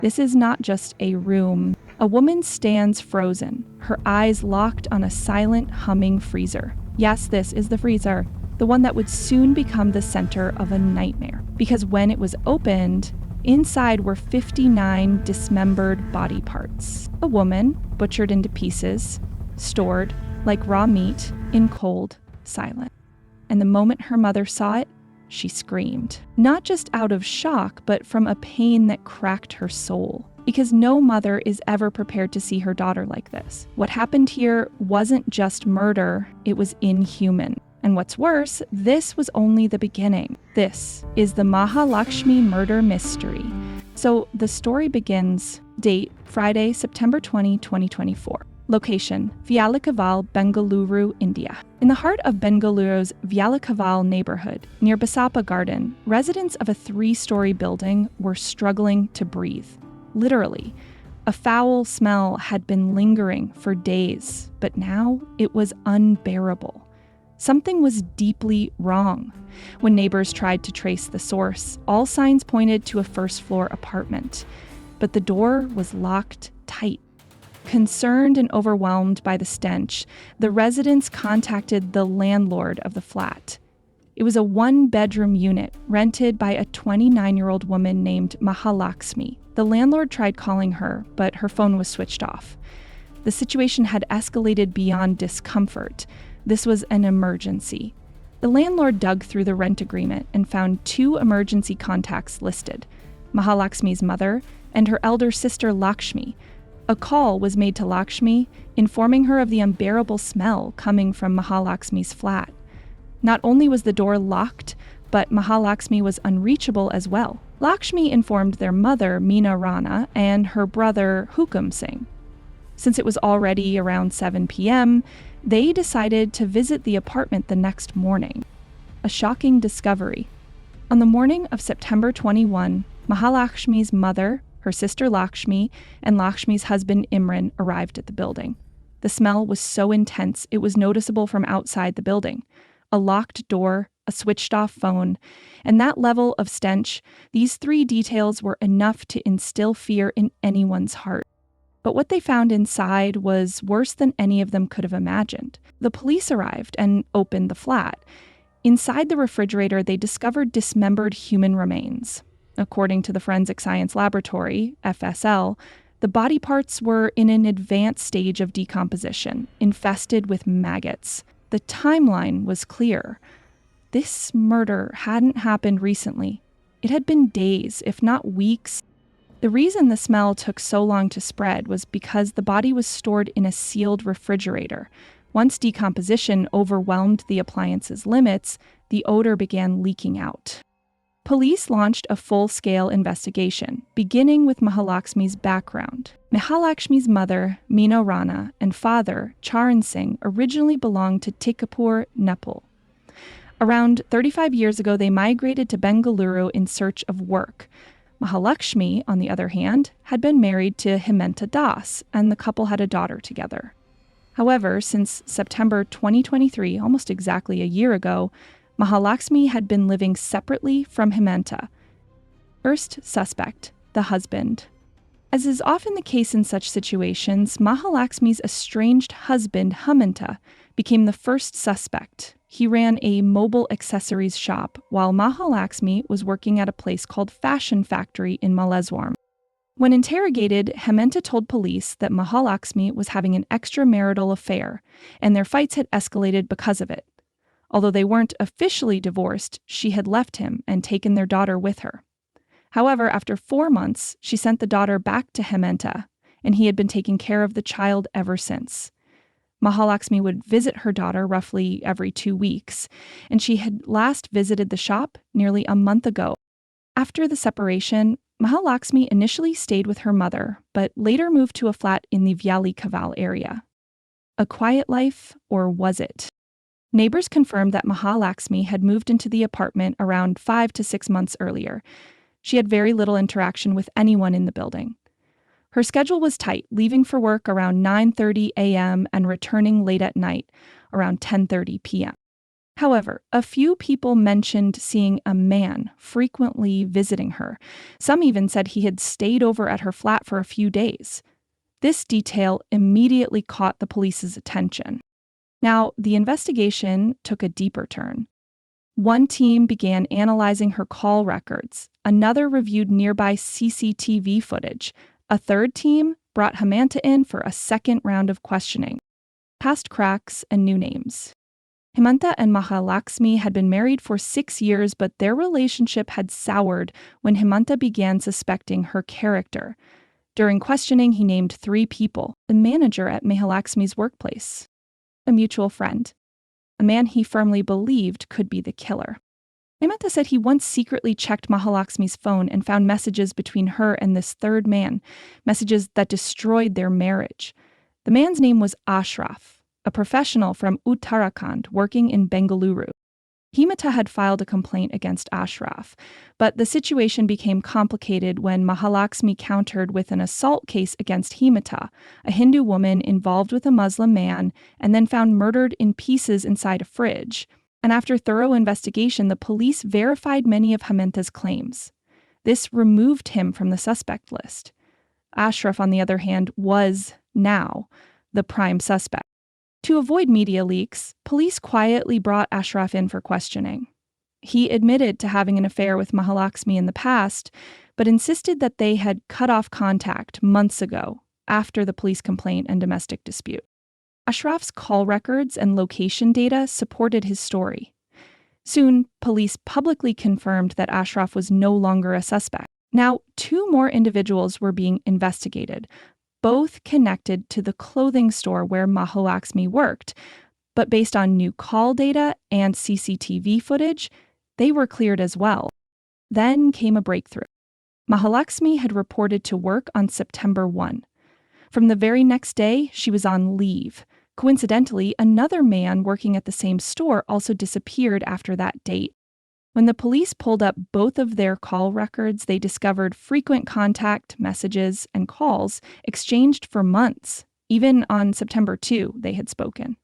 This is not just a room. A woman stands frozen, her eyes locked on a silent, humming freezer. Yes, this is the freezer, the one that would soon become the center of a nightmare. Because when it was opened, inside were 59 dismembered body parts. A woman, butchered into pieces, stored, like raw meat, in cold silence. And the moment her mother saw it, she screamed. Not just out of shock, but from a pain that cracked her soul. Because no mother is ever prepared to see her daughter like this. What happened here wasn't just murder, it was inhuman. And what's worse, this was only the beginning. This is the Mahalakshmi murder mystery. So the story begins, date, Friday, September 20, 2024. Location, Vyalakaval, Bengaluru, India. In the heart of Bengaluru's Vyalakaval neighborhood, near Basappa Garden, residents of a 3-story building were struggling to breathe. Literally, a foul smell had been lingering for days, but now it was unbearable. Something was deeply wrong. When neighbors tried to trace the source, all signs pointed to a first-floor apartment, but the door was locked tight. Concerned and overwhelmed by the stench, the residents contacted the landlord of the flat. It was a 1-bedroom unit rented by a 29-year-old woman named Mahalakshmi. The landlord tried calling her, but her phone was switched off. The situation had escalated beyond discomfort. This was an emergency. The landlord dug through the rent agreement and found 2 emergency contacts listed, Mahalakshmi's mother and her elder sister Lakshmi. A call was made to Lakshmi, informing her of the unbearable smell coming from Mahalakshmi's flat. Not only was the door locked, but Mahalakshmi was unreachable as well. Lakshmi informed their mother, Meena Rana, and her brother, Hukam Singh. Since it was already around 7 p.m., they decided to visit the apartment the next morning. A shocking discovery. On the morning of September 21, Mahalakshmi's mother, her sister Lakshmi, and Lakshmi's husband Imran arrived at the building. The smell was so intense it was noticeable from outside the building. A locked door, a switched-off phone, and that level of stench, these 3 details were enough to instill fear in anyone's heart. But what they found inside was worse than any of them could have imagined. The police arrived and opened the flat. Inside the refrigerator, they discovered dismembered human remains. According to the Forensic Science Laboratory, FSL, the body parts were in an advanced stage of decomposition, infested with maggots. The timeline was clear. This murder hadn't happened recently. It had been days, if not weeks. The reason the smell took so long to spread was because the body was stored in a sealed refrigerator. Once decomposition overwhelmed the appliance's limits, the odor began leaking out. Police launched a full-scale investigation, beginning with Mahalakshmi's background. Mahalakshmi's mother, Meena Rana, and father, Charan Singh, originally belonged to Tikapur, Nepal. Around 35 years ago, they migrated to Bengaluru in search of work. Mahalakshmi, on the other hand, had been married to Hemanta Das, and the couple had a daughter together. However, since September 2023, almost exactly a year ago, Mahalakshmi had been living separately from Hemanta. First suspect, the husband. As is often the case in such situations, Mahalakshmi's estranged husband, Hemanta, became the first suspect. He ran a mobile accessories shop, while Mahalakshmi was working at a place called Fashion Factory in Malleswaram. When interrogated, Hemanta told police that Mahalakshmi was having an extramarital affair, and their fights had escalated because of it. Although they weren't officially divorced, she had left him and taken their daughter with her. However, after 4 months, she sent the daughter back to Hemanta, and he had been taking care of the child ever since. Mahalakshmi would visit her daughter roughly every 2 weeks, and she had last visited the shop nearly a month ago. After the separation, Mahalakshmi initially stayed with her mother, but later moved to a flat in the Vyalakaval area. A quiet life, or was it? Neighbors confirmed that Mahalakshmi had moved into the apartment around 5 to 6 months earlier. She had very little interaction with anyone in the building. Her schedule was tight, leaving for work around 9:30 a.m. and returning late at night, around 10:30 p.m. However, a few people mentioned seeing a man frequently visiting her. Some even said he had stayed over at her flat for a few days. This detail immediately caught the police's attention. Now, the investigation took a deeper turn. One team began analyzing her call records. Another reviewed nearby CCTV footage. A third team brought Hemanta in for a second round of questioning. Past cracks and new names. Hemanta and Mahalakshmi had been married for 6 years, but their relationship had soured when Hemanta began suspecting her character. During questioning, he named 3 people: the manager at Mahalakshmi's workplace, a mutual friend, a man he firmly believed could be the killer. Hemanta said he once secretly checked Mahalakshmi's phone and found messages between her and this third man, messages that destroyed their marriage. The man's name was Ashraf, a professional from Uttarakhand working in Bengaluru. Hemanta had filed a complaint against Ashraf, but the situation became complicated when Mahalakshmi countered with an assault case against Hemanta, a Hindu woman involved with a Muslim man and then found murdered in pieces inside a fridge. And after thorough investigation, the police verified many of Hemanta's claims. This removed him from the suspect list. Ashraf, on the other hand, was now the prime suspect. To avoid media leaks, police quietly brought Ashraf in for questioning. He admitted to having an affair with Mahalakshmi in the past, but insisted that they had cut off contact months ago, after the police complaint and domestic dispute. Ashraf's call records and location data supported his story. Soon, police publicly confirmed that Ashraf was no longer a suspect. Now, 2 more individuals were being investigated, both connected to the clothing store where Mahalakshmi worked, but based on new call data and CCTV footage, they were cleared as well. Then came a breakthrough. Mahalakshmi had reported to work on September 1. From the very next day, she was on leave. Coincidentally, another man working at the same store also disappeared after that date. When the police pulled up both of their call records, they discovered frequent contact, messages, and calls exchanged for months. Even on September 2, they had spoken.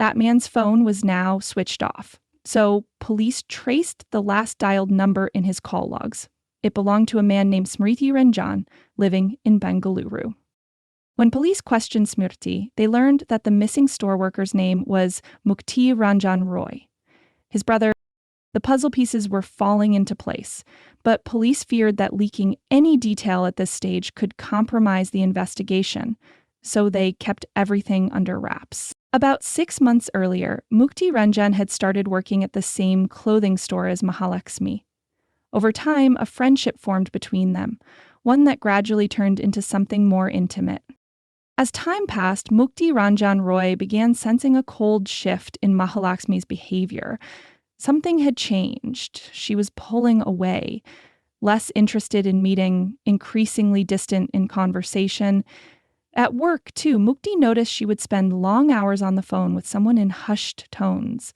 That man's phone was now switched off, so police traced the last dialed number in his call logs. It belonged to a man named Smriti Ranjan, living in Bengaluru. When police questioned Smriti, they learned that the missing store worker's name was Mukti Ranjan Roy. His brother. The puzzle pieces were falling into place, but police feared that leaking any detail at this stage could compromise the investigation, so they kept everything under wraps. About 6 months earlier, Mukti Ranjan had started working at the same clothing store as Mahalakshmi. Over time, a friendship formed between them, one that gradually turned into something more intimate. As time passed, Mukti Ranjan Roy began sensing a cold shift in Mahalakshmi's behavior. Something had changed. She was pulling away, less interested in meeting, increasingly distant in conversation. At work, too, Mukti noticed she would spend long hours on the phone with someone in hushed tones.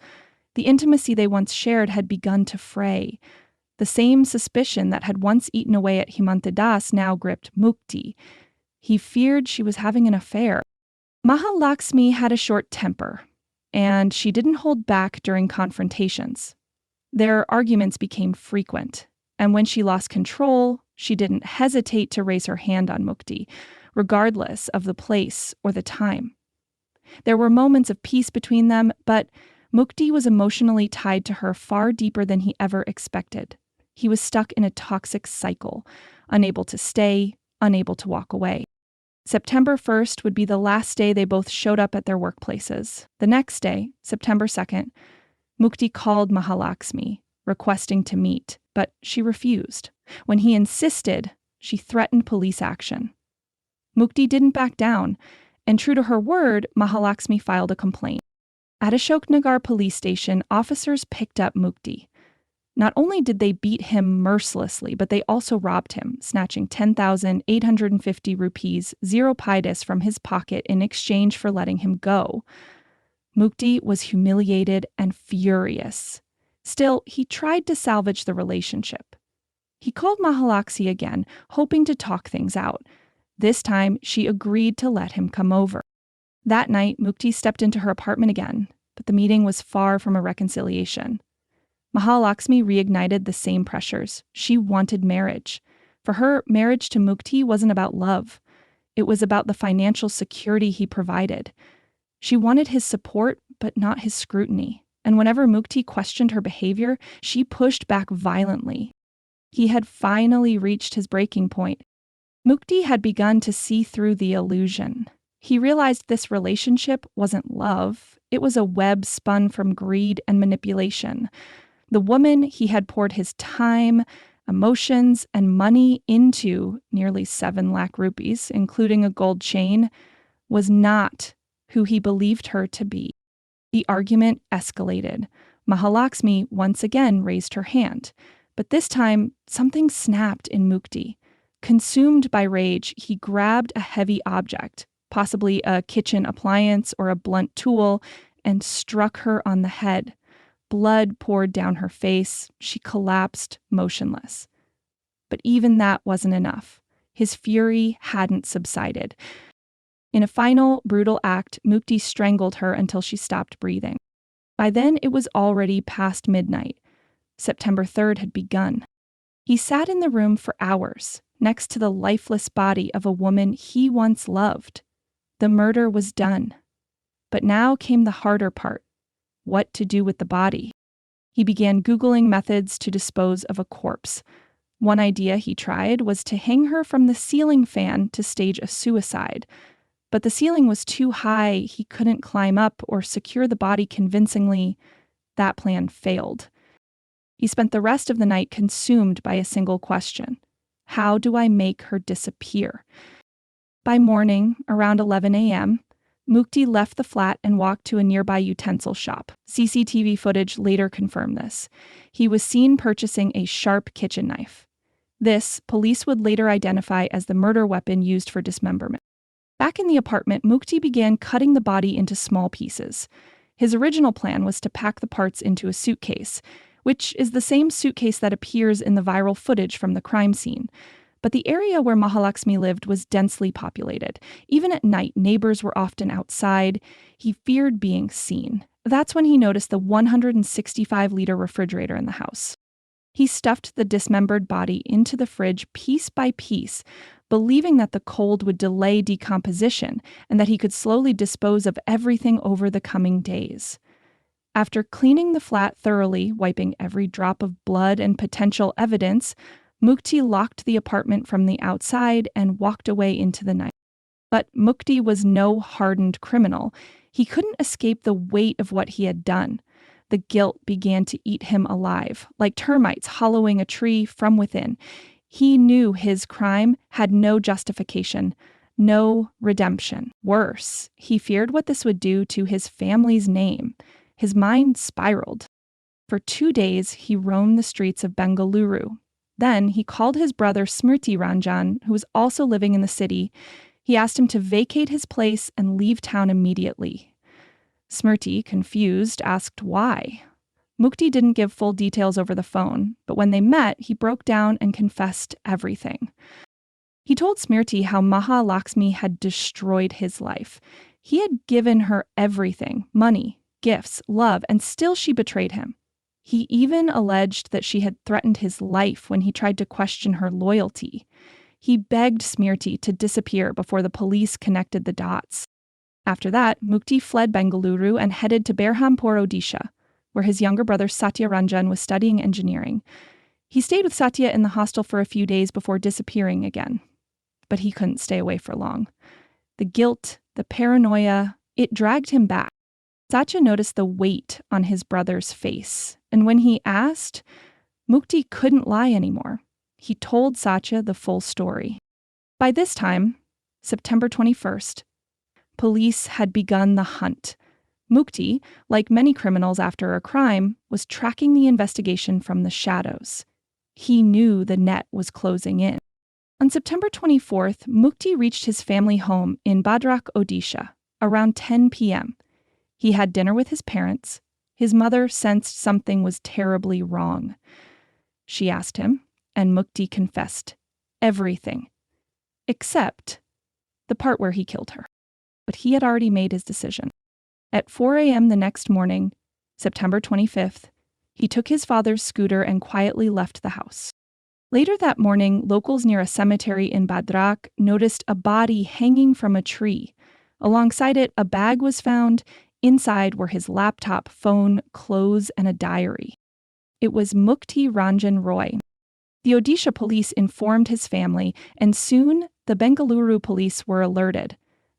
The intimacy they once shared had begun to fray. The same suspicion that had once eaten away at Hemanta Das now gripped Mukti. He feared she was having an affair. Mahalakshmi had a short temper, and she didn't hold back during confrontations. Their arguments became frequent, and when she lost control, she didn't hesitate to raise her hand on Mukti, regardless of the place or the time. There were moments of peace between them, but Mukti was emotionally tied to her far deeper than he ever expected. He was stuck in a toxic cycle, unable to stay, unable to walk away. September 1st would be the last day they both showed up at their workplaces. The next day, September 2nd, Mukti called Mahalakshmi, requesting to meet, but she refused. When he insisted, she threatened police action. Mukti didn't back down, and true to her word, Mahalakshmi filed a complaint. At Ashoknagar police station, officers picked up Mukti. Not only did they beat him mercilessly, but they also robbed him, snatching 10,850 rupees, 0 paidis from his pocket in exchange for letting him go. Mukti was humiliated and furious. Still, he tried to salvage the relationship. He called Mahalakshmi again, hoping to talk things out. This time, she agreed to let him come over. That night, Mukti stepped into her apartment again. But the meeting was far from a reconciliation. Mahalakshmi reignited the same pressures. She wanted marriage. For her, marriage to Mukti wasn't about love. It was about the financial security he provided. She wanted his support, but not his scrutiny. And whenever Mukti questioned her behavior, she pushed back violently. He had finally reached his breaking point. Mukti had begun to see through the illusion. He realized this relationship wasn't love. It was a web spun from greed and manipulation. The woman he had poured his time, emotions, and money into, nearly 7 lakh rupees, including a gold chain, was not who he believed her to be. The argument escalated. Mahalakshmi once again raised her hand, but this time something snapped in Mukti. Consumed by rage, he grabbed a heavy object, possibly a kitchen appliance or a blunt tool, and struck her on the head. Blood poured down her face. She collapsed motionless. But even that wasn't enough. His fury hadn't subsided. In a final, brutal act, Mukti strangled her until she stopped breathing. By then, it was already past midnight. September 3rd had begun. He sat in the room for hours, next to the lifeless body of a woman he once loved. The murder was done. But now came the harder part: what to do with the body. He began Googling methods to dispose of a corpse. One idea he tried was to hang her from the ceiling fan to stage a suicide. But the ceiling was too high, he couldn't climb up or secure the body convincingly. That plan failed. He spent the rest of the night consumed by a single question: how do I make her disappear? By morning, around 11 a.m., Mukti left the flat and walked to a nearby utensil shop. CCTV footage later confirmed this. He was seen purchasing a sharp kitchen knife. This, police would later identify as the murder weapon used for dismemberment. Back in the apartment, Mukti began cutting the body into small pieces. His original plan was to pack the parts into a suitcase, which is the same suitcase that appears in the viral footage from the crime scene. But the area where Mahalakshmi lived was densely populated. Even at night, neighbors were often outside. He feared being seen. That's when he noticed the 165-liter refrigerator in the house. He stuffed the dismembered body into the fridge piece by piece, believing that the cold would delay decomposition and that he could slowly dispose of everything over the coming days. After cleaning the flat thoroughly, wiping every drop of blood and potential evidence, Mukti locked the apartment from the outside and walked away into the night. But Mukti was no hardened criminal. He couldn't escape the weight of what he had done. The guilt began to eat him alive, like termites hollowing a tree from within. He knew his crime had no justification, no redemption. Worse, he feared what this would do to his family's name. His mind spiraled. For 2 days, he roamed the streets of Bengaluru. Then he called his brother Smriti Ranjan, who was also living in the city. He asked him to vacate his place and leave town immediately. Smriti, confused, asked why. Mukti didn't give full details over the phone, but when they met, he broke down and confessed everything. He told Smriti how Mahalakshmi had destroyed his life. He had given her everything: money, gifts, love, and still she betrayed him. He even alleged that she had threatened his life when he tried to question her loyalty. He begged Smriti to disappear before the police connected the dots. After that, Mukti fled Bengaluru and headed to Berhampur, Odisha, where his younger brother Satya Ranjan was studying engineering. He stayed with Satya in the hostel for a few days before disappearing again. But he couldn't stay away for long. The guilt, the paranoia, it dragged him back. Satya noticed the weight on his brother's face, and when he asked, Mukti couldn't lie anymore. He told Satya the full story. By this time, September 21st, police had begun the hunt. Mukti, like many criminals after a crime, was tracking the investigation from the shadows. He knew the net was closing in. On September 24th, Mukti reached his family home in Bhadrak, Odisha, around 10 p.m. He had dinner with his parents. His mother sensed something was terribly wrong. She asked him, and Mukti confessed everything, except the part where he killed her. But he had already made his decision. At 4 a.m. the next morning, September 25th, he took his father's scooter and quietly left the house. Later that morning, locals near a cemetery in Badrak noticed a body hanging from a tree. Alongside it, a bag was found. Inside were his laptop, phone, clothes, and a diary. It was Mukti Ranjan Roy. The Odisha police informed his family, and soon the Bengaluru police were alerted.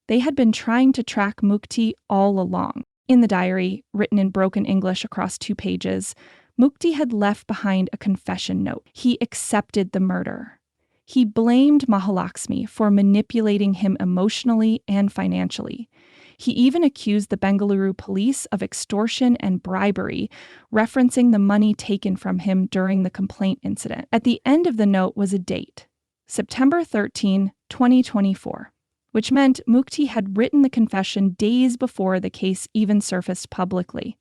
They had been trying to track Mukti all along. In the diary, written in broken English across 2 pages, Mukti had left behind a confession note. He accepted the murder. He blamed Mahalakshmi for manipulating him emotionally and financially. He even accused the Bengaluru police of extortion and bribery, referencing the money taken from him during the complaint incident. At the end of the note was a date, September 13, 2024, which meant Mukti had written the confession days before the case even surfaced publicly.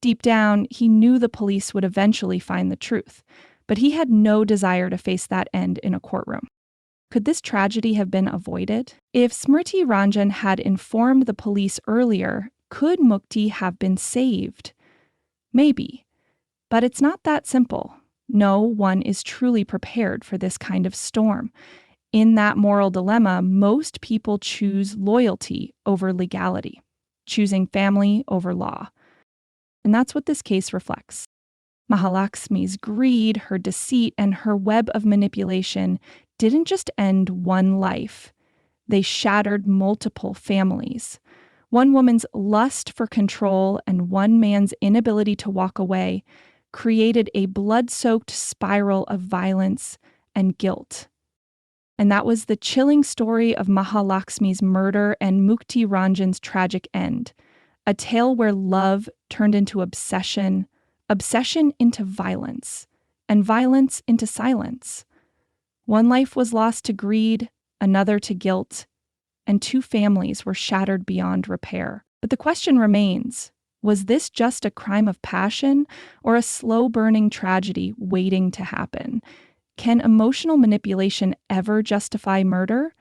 Deep down, he knew the police would eventually find the truth, but he had no desire to face that end in a courtroom. Could this tragedy have been avoided? If Smriti Ranjan had informed the police earlier, could Mukti have been saved? Maybe. But it's not that simple. No one is truly prepared for this kind of storm. In that moral dilemma, most people choose loyalty over legality, choosing family over law. And that's what this case reflects. Mahalakshmi's greed, her deceit, and her web of manipulation didn't just end one life. They shattered multiple families. One woman's lust for control and one man's inability to walk away created a blood-soaked spiral of violence and guilt. And that was the chilling story of Mahalakshmi's murder and Mukti Ranjan's tragic end. A tale where love turned into obsession, obsession into violence, and violence into silence. One life was lost to greed, another to guilt, and 2 families were shattered beyond repair. But the question remains, was this just a crime of passion or a slow-burning tragedy waiting to happen? Can emotional manipulation ever justify murder?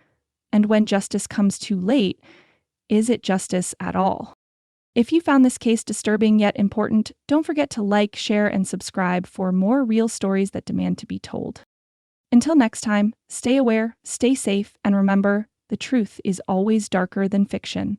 And when justice comes too late, is it justice at all? If you found this case disturbing yet important, don't forget to like, share, and subscribe for more real stories that demand to be told. Until next time, stay aware, stay safe, and remember, the truth is always darker than fiction.